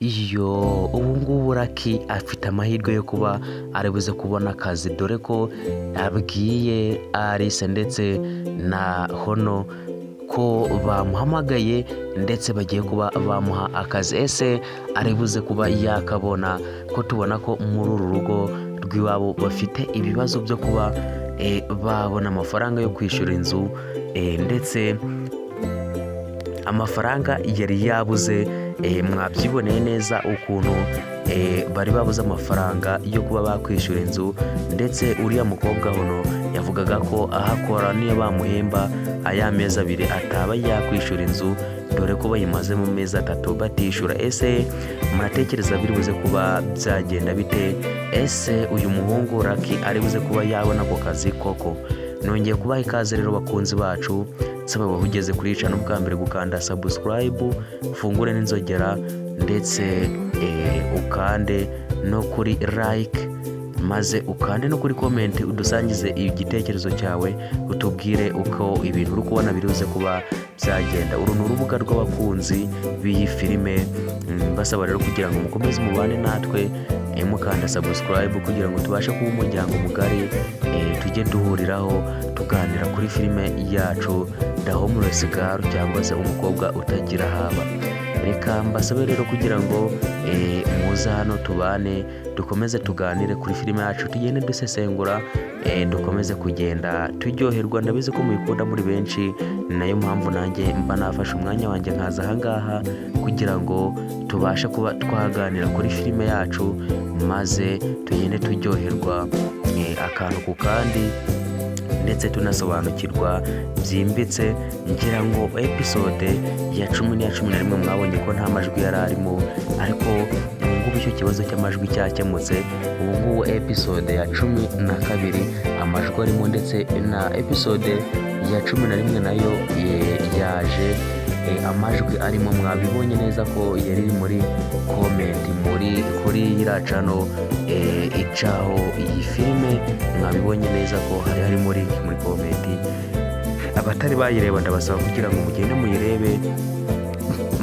iyo ubu ngubu Lucky afite amahirwe yo kuba ari buze kubona akazi, dore ko abwiye Alice ndetse na Hono ko bamuhamagaye ndetse bagiye kuba bamuha akazi. Ese ari buze kuba yakabona? Ko tubona ko muri uru rugo rw'iwabo bafite ibibazo byo kuba babona amafaranga yo kwishyura inzu, ndetse amafaranga yari yabuze. Mwabyiboneye neza ukuntu bari babuze amafaranga yo kuba bakwishyura inzu, ndetse uriya mukobwa Hono yavugaga ko ahakora niyo bamuhemba aya mezi 2 ataba yakwishyura inzu, dore ko bayimaze mu mezi 3 batishyura. Ese muratekereza biri buze kuba byagenda bite? Ese uyu muhungu Lucky ari buze kuba yabona ako kazi koko? Nongeye kubaha ikaze rero bakunzi bacu, nsaba ugeze kuri channel bwa mbere gukanda subscribe, ufungure n'inzogera ndetse ukande no kuri like, maze ukande no kuri comment udusangize igitekerezo cyawe, utubwire uko ibintu uri kubona biruze kuba byagenda. Uru ni urubuga rw'abakunzi b'iyi filime, basaba rero kugira ngo mukomeze mubane natwe, mukanda subscribe kugira ngo tubashe kuba umuryango mugari, tujye duhuriraho tuganira kuri filime yacu The Homeless Girl, cyangwa se umukobwa utagira haba. Reka mbasabe rero kugira ngo muze hano tubane, dukomeze tuganire kuri filime yacu, tugende dusesengura, dukomeze kugenda turyoherwa. Ndabizi ko muyikunda muri benshi, ni nayo mpamvu nanjye mba nafashe umwanya wanjye nkaza ahangaha kugira ngo tubashe kuba twaganira kuri filime yacu, maze tugende turyoherwa akantu ku kandi, ndetse tunasobanukirwa byimbitse. Ngira ngo episode ya 10 n'iya 11 mwabonye ko nta majwi yari arimo, ariko ubu ngubu icyo kibazo cy'amajwi cyakemutse. Ubu ngubu episode ya 12 amajwi arimo, ndetse na episode ya 11 nayo yaje amajwi arimo. Mwabibonye neza ko yari muri comment kuri iriya channel icaho iyi filime, mwabibonye neza ko hari muri comment. Abatari bayireba ndabasaba kugira ngo mugende muyirebe,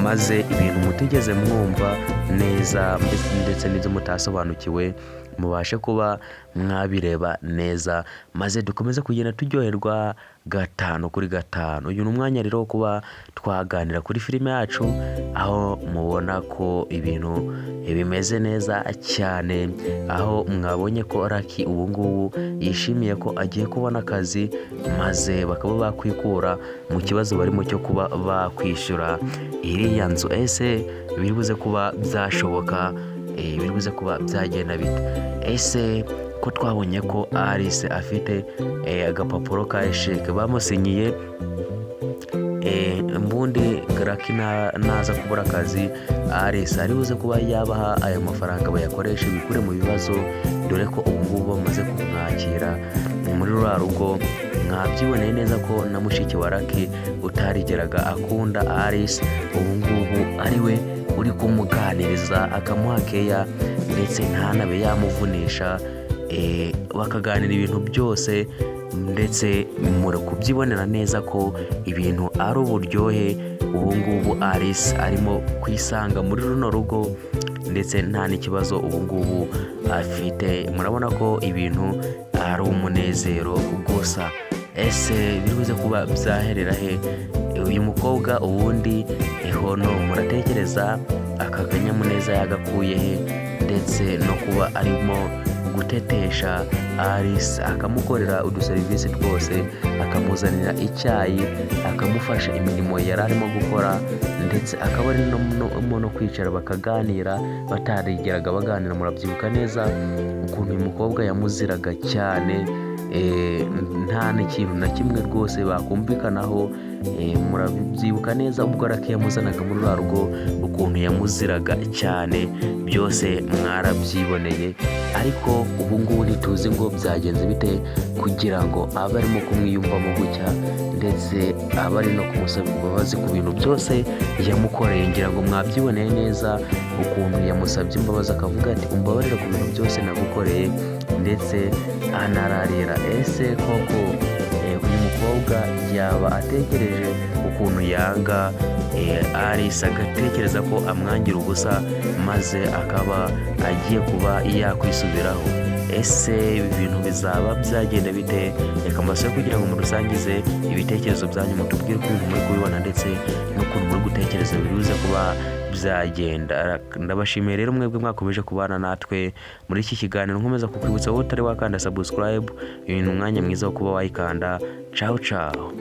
maze ibintu mutigeze mwumva neza ndetse n'ibyo mutasobanukiwe mubashe kuba mwabireba neza, maze dukomeze kugenda turyoherwa 5 kuri 5. Uyu ni umwanya rero wo kuba twaganira kuri filime yacu, aho mubona ko ibintu bimeze neza cyane, aho mwabonye ko Lucky ubu ngubu yishimiye ko agiye kubona akazi, maze bakaba bakwikura mu kibazo barimo cyo kuba bakwishyura iriya nzu. Ese biri buze kuba byashoboka? Biri buze kuba byagenda bite? Ese ko twabonye ko Alice afite agapapuro ka esheke bamusinyiye, mbundi Lucky naza kubura akazi, Alice ari buze kuba yabaha aya mafaranga bayakoresha bikure mu bibazo, dore ko ubu ngubu bamaze kumwakira muri rwa rugo. Mwabyiboneye neza ko na mushiki wa Lucky utarigeraga akunda Alice, ubu ngubu ari we uri kumuganiriza akamuha keya, ndetse ntanabe yamuvunisha, bakaganira ibintu byose, ndetse muri kubyibonera neza ko ibintu ari uburyohe. Ubu ngubu Alice arimo kwisanga muri runo rugo, ndetse nta n'ikibazo ubu ngubu afite. Murabona ko ibintu ari umunezero gusa. Ese biruze kuba byaherera he? Uyu mukobwa ubundi Hono muratekereza aka kanyamuneza yagakuye he? Ndetse no kuba arimo gutetesha Alice, akamukorera uduserivisi twose, akamuzanira icyayi, akamufasha imirimo yari arimo gukora, ndetse akaba ari no kwicara bakaganira batarigeraga baganira. Murabyibuka neza ukuntu uyu mukobwa yamuziraga cyane, nta n'ikintu na kimwe rwose bakumvikanaho. Murabyibuka neza ubwo Lucky yamuzanaga muri rwa rugo ukuntu yamuziraga cyane, byose mwarabyiboneye. Ariko ubu ngubu ntituzi ngo byagenze bite kugira ngo abe arimo kumwiyumvamo gutya, ndetse aba ari no kumusaba imbabazi ku bintu byose yamukoreye. Ngira ngo mwabyiboneye neza ukuntu yamusabye imbabazi, akavuga ati umbabarire ku bintu byose nagukoreye, ndetse anararira. Ese koko uyu mukobwa yaba atekereje ukuntu yanga Alice agatekereza ko amwangira ubusa maze akaba agiye kuba yakwisubiraho. Ese ibi bintu bizaba byagenda bite? Reka mbasaba kugira ngo murusangize ibitekerezo byanyu, mutubwire uko ibintu muri kubibona ndetse n'ukuntu muri gutekereza biruze kuba byagenda. Ndabashimiye rero mwebwe mwakomeje kubana natwe muri iki kiganiro, nkomeza kukwibutsa wowe utari wakanda subscribe, ibintu umwanya mwiza wo kuba wayikanda. Ciao ciao.